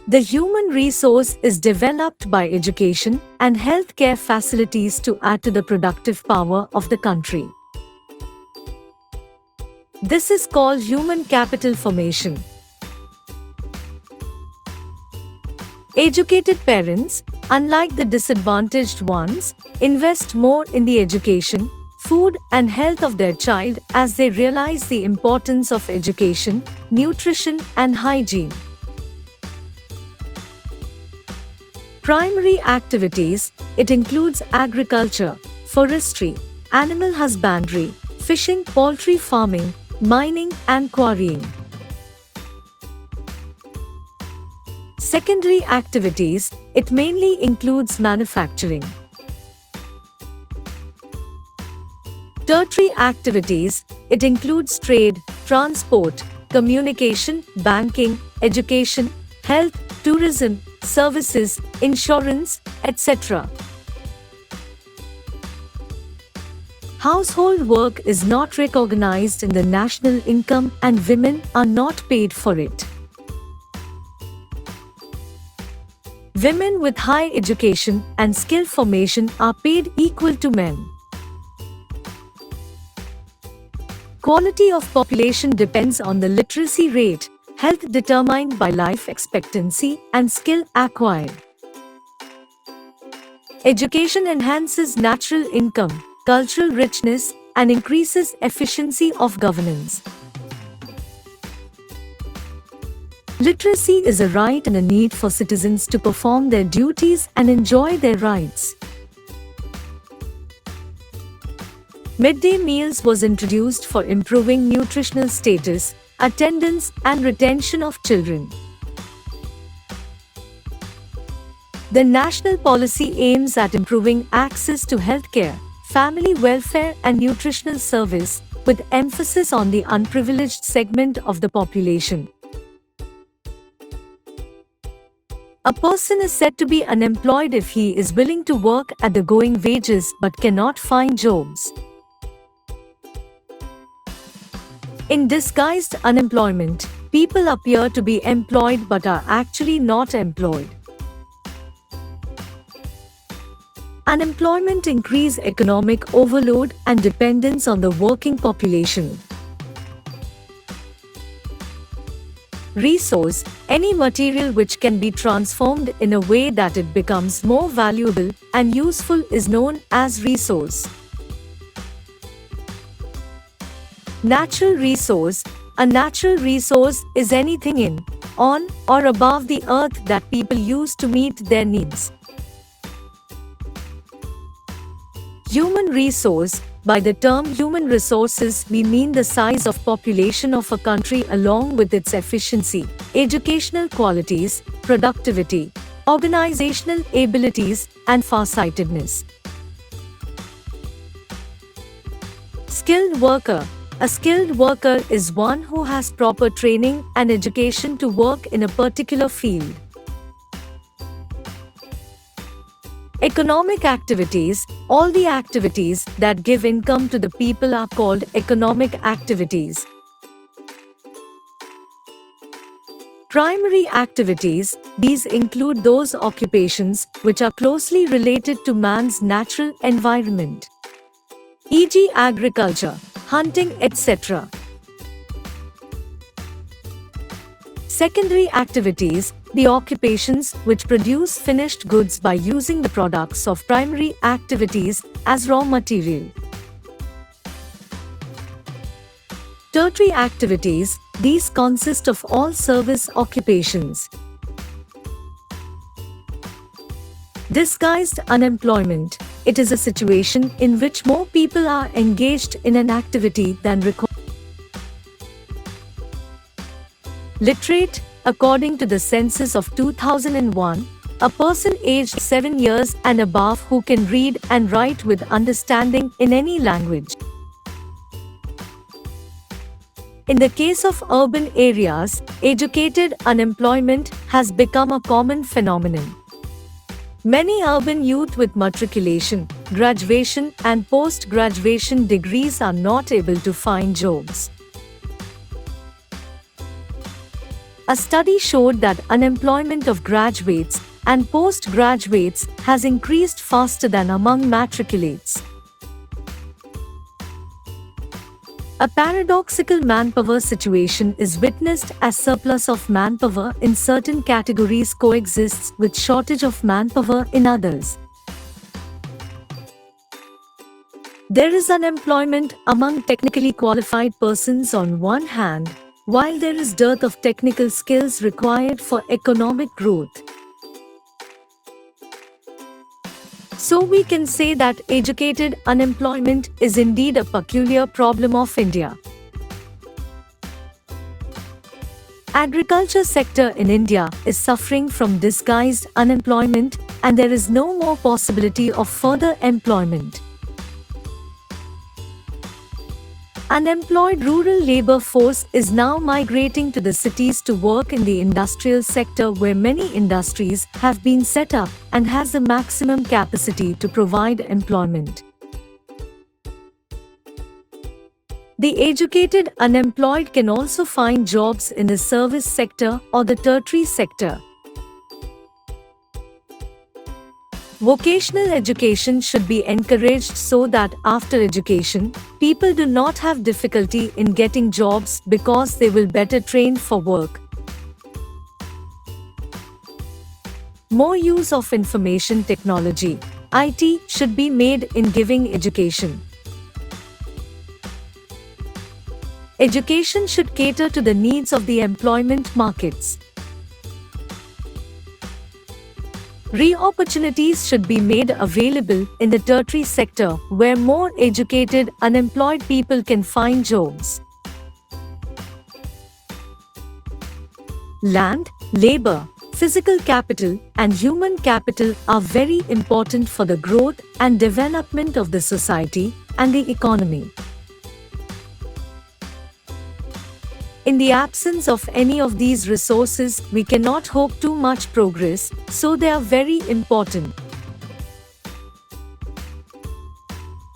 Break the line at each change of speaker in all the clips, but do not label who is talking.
The human resource is developed by education and healthcare facilities to add to the productive power of the country. This is called human capital formation. Educated parents, unlike the disadvantaged ones, invest more in the education, food and health of their child as they realize the importance of education, nutrition and hygiene. Primary activities, it includes agriculture, forestry, animal husbandry, fishing, poultry farming, mining and quarrying. Secondary activities, it mainly includes manufacturing. Tertiary activities, it includes trade, transport, communication, banking, education, health, tourism, services, insurance, etc. Household work is not recognized in the national income and women are not paid for it. Women with high education and skill formation are paid equal to men. Quality of population depends on the literacy rate, health determined by life expectancy, and skill acquired. Education enhances natural income, cultural richness, and increases efficiency of governance. Literacy is a right and a need for citizens to perform their duties and enjoy their rights. Midday meals was introduced for improving nutritional status, attendance and retention of children. The national policy aims at improving access to healthcare, family welfare and nutritional service, with emphasis on the unprivileged segment of the population. A person is said to be unemployed if he is willing to work at the going wages but cannot find jobs. In disguised unemployment, people appear to be employed but are actually not employed. Unemployment increases economic overload and dependence on the working population. Resource, any material which can be transformed in a way that it becomes more valuable and useful is known as resource. Natural resource, a natural resource is anything in, on, or above the earth that people use to meet their needs. Human resource, by the term human resources we mean the size of population of a country along with its efficiency, educational qualities, productivity, organizational abilities, and farsightedness. Skilled worker. A skilled worker is one who has proper training and education to work in a particular field. Economic activities. All the activities that give income to the people are called economic activities. Primary activities. These include those occupations which are closely related to man's natural environment, e.g. agriculture, hunting, etc. Secondary activities, the occupations which produce finished goods by using the products of primary activities as raw material. Tertiary activities, these consist of all service occupations. Disguised unemployment. It is a situation in which more people are engaged in an activity than required. Literate. According to the census of 2001, a person aged 7 years and above who can read and write with understanding in any language. In the case of urban areas, educated unemployment has become a common phenomenon. Many urban youth with matriculation, graduation, and post-graduation degrees are not able to find jobs. A study showed that unemployment of graduates and postgraduates has increased faster than among matriculates. A paradoxical manpower situation is witnessed as surplus of manpower in certain categories coexists with shortage of manpower in others. There is unemployment among technically qualified persons on one hand, while there is dearth of technical skills required for economic growth. So we can say that educated unemployment is indeed a peculiar problem of India. Agriculture sector in India is suffering from disguised unemployment, and there is no more possibility of further employment. Unemployed rural labor force is now migrating to the cities to work in the industrial sector, where many industries have been set up and has the maximum capacity to provide employment. The educated unemployed can also find jobs in the service sector or the tertiary sector. Vocational education should be encouraged so that after education, people do not have difficulty in getting jobs because they will better trained for work. More use of information technology, IT, should be made in giving education. Education should cater to the needs of the employment markets. Re-opportunities should be made available in the tertiary sector, where more educated, unemployed people can find jobs. Land, labor, physical capital, and human capital are very important for the growth and development of the society and the economy. In the absence of any of these resources, we cannot hope too much progress, so they are very important.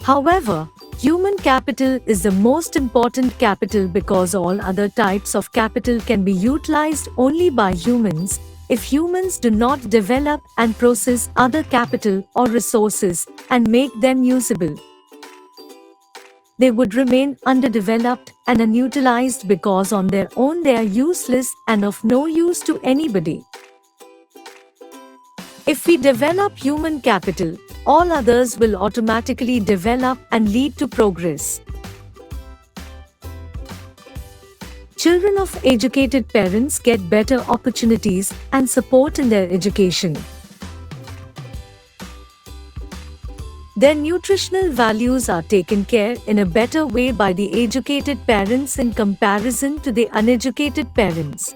However, human capital is the most important capital because all other types of capital can be utilized only by humans. If humans do not develop and process other capital or resources and make them usable, they would remain underdeveloped and unutilized because on their own they are useless and of no use to anybody. If we develop human capital, all others will automatically develop and lead to progress. Children of educated parents get better opportunities and support in their education. Their nutritional values are taken care in a better way by the educated parents in comparison to the uneducated parents.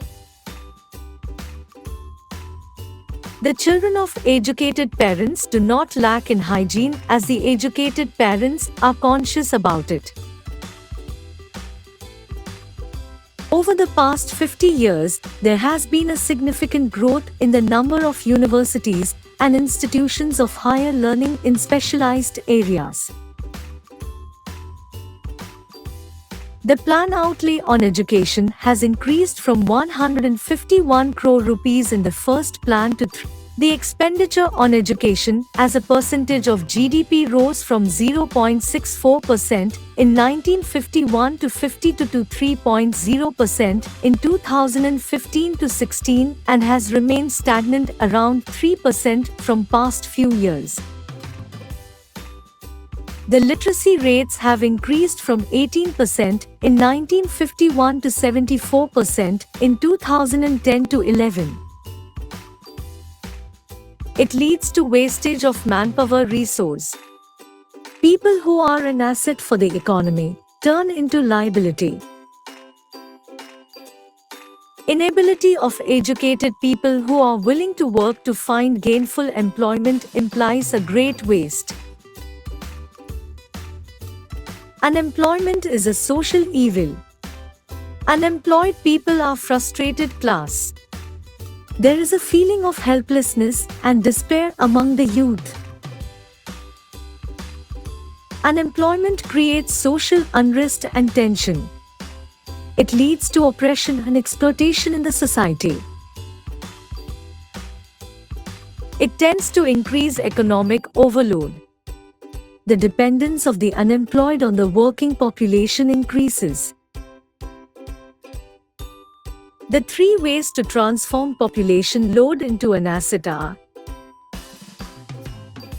The children of educated parents do not lack in hygiene, as the educated parents are conscious about it. Over the past 50 years, there has been a significant growth in the number of universities and institutions of higher learning in specialized areas. The plan outlay on education has increased from 151 crore rupees in the first plan to The expenditure on education as a percentage of GDP rose from 0.64% in 1951 to 52 to 3.0% in 2015 to 16 and has remained stagnant around 3% from past few years. The literacy rates have increased from 18% in 1951 to 74% in 2010 to 11. It leads to wastage of manpower resource. People who are an asset for the economy turn into liability. Inability of educated people who are willing to work to find gainful employment implies a great waste. Unemployment is a social evil. Unemployed people are frustrated class. There is a feeling of helplessness and despair among the youth. Unemployment creates social unrest and tension. It leads to oppression and exploitation in the society. It tends to increase economic overload. The dependence of the unemployed on the working population increases. The three ways to transform population load into an asset are: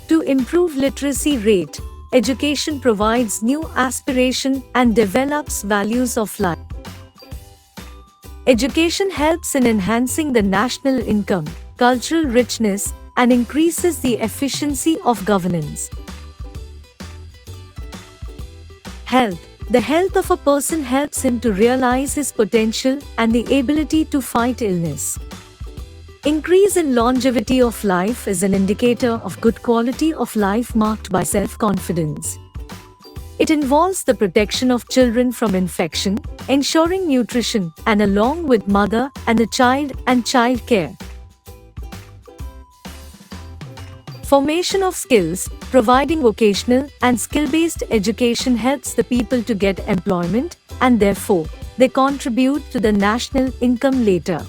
to improve literacy rate, education provides new aspiration and develops values of life. Education helps in enhancing the national income, cultural richness, and increases the efficiency of governance. Health. The health of a person helps him to realize his potential and the ability to fight illness. Increase in longevity of life is an indicator of good quality of life marked by self-confidence. It involves the protection of children from infection, ensuring nutrition, and along with mother and the child and child care. Formation of skills. Providing vocational and skill-based education helps the people to get employment, and therefore, they contribute to the national income later.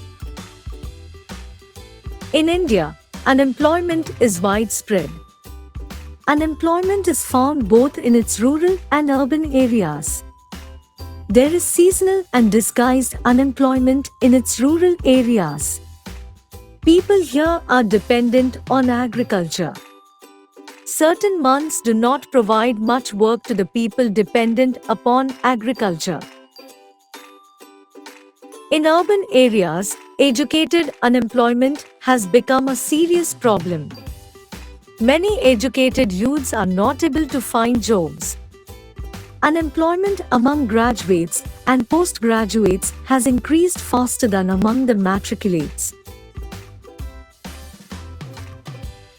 In India, unemployment is widespread. Unemployment is found both in its rural and urban areas. There is seasonal and disguised unemployment in its rural areas. People here are dependent on agriculture. Certain months do not provide much work to the people dependent upon agriculture. In urban areas, educated unemployment has become a serious problem. Many educated youths are not able to find jobs. Unemployment among graduates and postgraduates has increased faster than among the matriculates.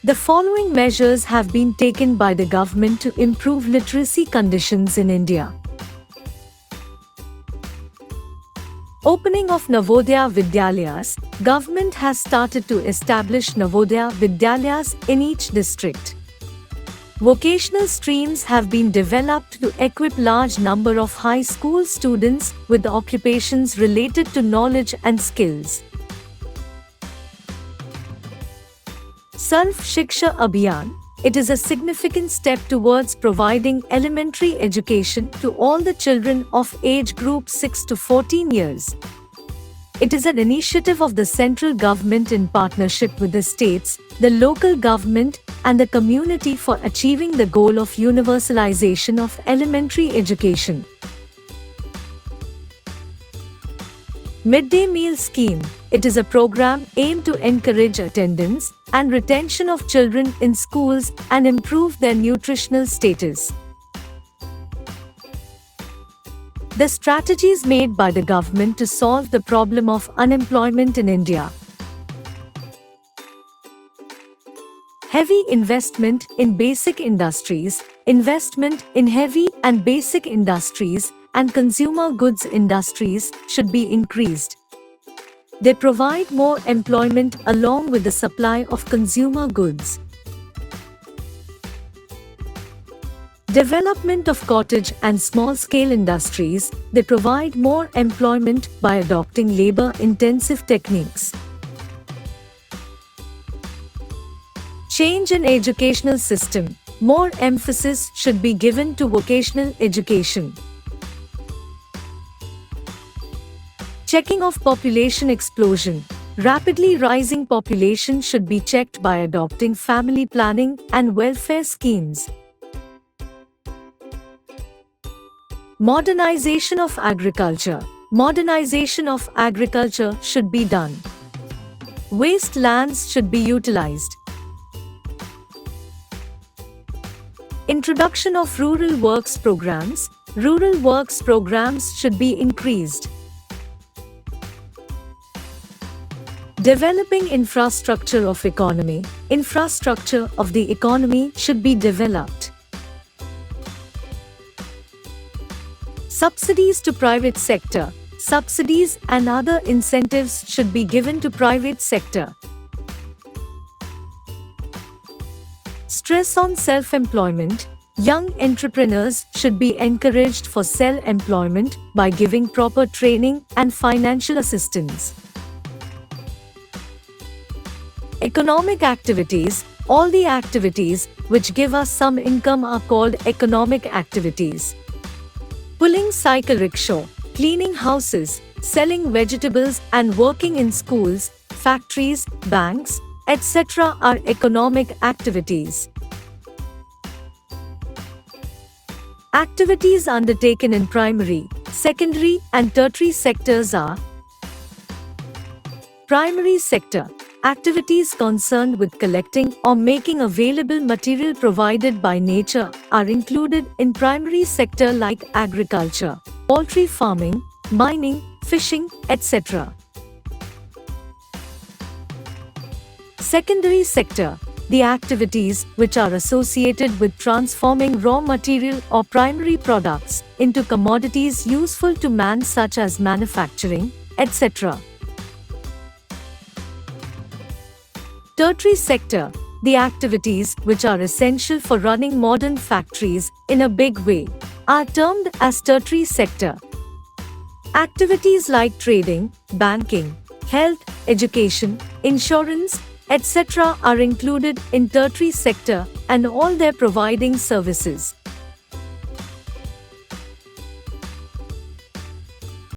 The following measures have been taken by the government to improve literacy conditions in India. Opening of Navodaya Vidyalayas. Government has started to establish Navodaya Vidyalayas in each district. Vocational streams have been developed to equip large number of high school students with occupations related to knowledge and skills. Sarv Shiksha Abhiyan. It is a significant step towards providing elementary education to all the children of age group 6 to 14 years. It is an initiative of the central government in partnership with the states, the local government, and the community for achieving the goal of universalization of elementary education. Midday Meal Scheme. It is a program aimed to encourage attendance and retention of children in schools and improve their nutritional status. The strategies made by the government to solve the problem of unemployment in India. Heavy investment in basic industries. Investment in heavy and basic industries and consumer goods industries should be increased. They provide more employment along with the supply of consumer goods. Development of cottage and small-scale industries. They provide more employment by adopting labor-intensive techniques. Change in educational system. More emphasis should be given to vocational education. Checking of population explosion. Rapidly rising population should be checked by adopting family planning and welfare schemes. Modernization of agriculture. Modernization of agriculture should be done. Waste lands should be utilized. Introduction of rural works programs. Rural works programs should be increased. Developing infrastructure of economy. Infrastructure of the economy should be developed. Subsidies to private sector. Subsidies and other incentives should be given to private sector. Stress on self-employment. Young entrepreneurs should be encouraged for self-employment by giving proper training and financial assistance. Economic activities. All the activities which give us some income are called economic activities. Pulling cycle rickshaw, cleaning houses, selling vegetables and working in schools, factories, banks, etc. are economic activities. Activities undertaken in primary, secondary and tertiary sectors are: primary sector. Activities concerned with collecting or making available material provided by nature are included in primary sector like agriculture, poultry farming, mining, fishing, etc. Secondary sector. The activities which are associated with transforming raw material or primary products into commodities useful to man such as manufacturing, etc. Tertiary sector. The activities which are essential for running modern factories in a big way are termed as tertiary sector. Activities like trading, banking, health, education, insurance, etc. are included in tertiary sector and all their providing services.